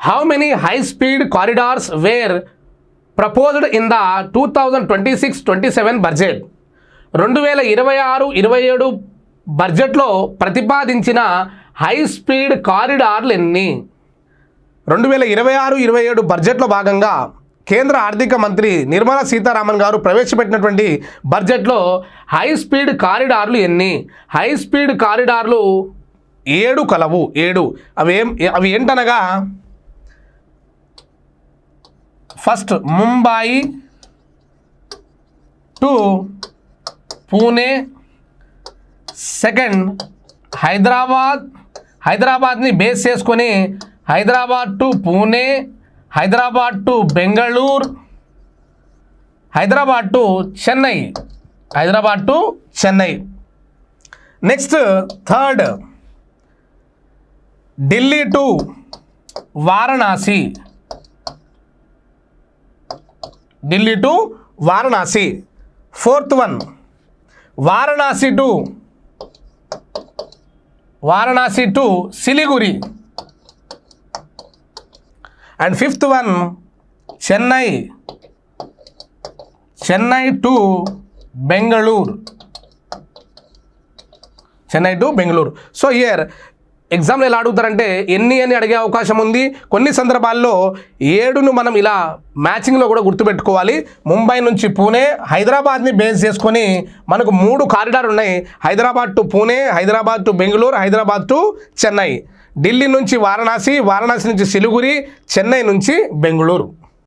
How many high speed corridors were proposed in the 2026-27 budget? 2026-27 బడ్జెట్లో ప్రతిపాదించిన high speed కారిడార్లు ఎన్ని? 2026-27 బడ్జెట్లో భాగంగా కేంద్ర ఆర్థిక మంత్రి నిర్మలా సీతారామన్ గారు ప్రవేశపెట్టినటువంటి బడ్జెట్లో హై స్పీడ్ కారిడార్లు ఎన్ని? హై స్పీడ్ కారిడార్లు 7 కలవు. 7 అవి ఏంటనగా, first Mumbai to Pune, second హైదరాబాద్ని బేస్ చేసుకొని Hyderabad to Pune, Hyderabad to Bengaluru, Hyderabad to Chennai. Next third Delhi to Varanasi. Fourth one Varanasi to Siliguri. And fifth one Chennai to Bengaluru. So here ఎగ్జామ్లో ఎలా అడుగుతారంటే ఎన్ని అని అడిగే అవకాశం ఉంది. కొన్ని సందర్భాల్లో 7ను మనం ఇలా మ్యాచింగ్లో కూడా గుర్తుపెట్టుకోవాలి. ముంబై నుంచి పూణే, హైదరాబాద్ని బేస్ చేసుకొని మనకు 3 కారిడార్ ఉన్నాయి. Hyderabad to Pune, Hyderabad to Bengaluru, Hyderabad to Chennai. Delhi నుంచి వారణాసి, వారణాసి నుంచి సిలిగురి, చెన్నై నుంచి బెంగళూరు.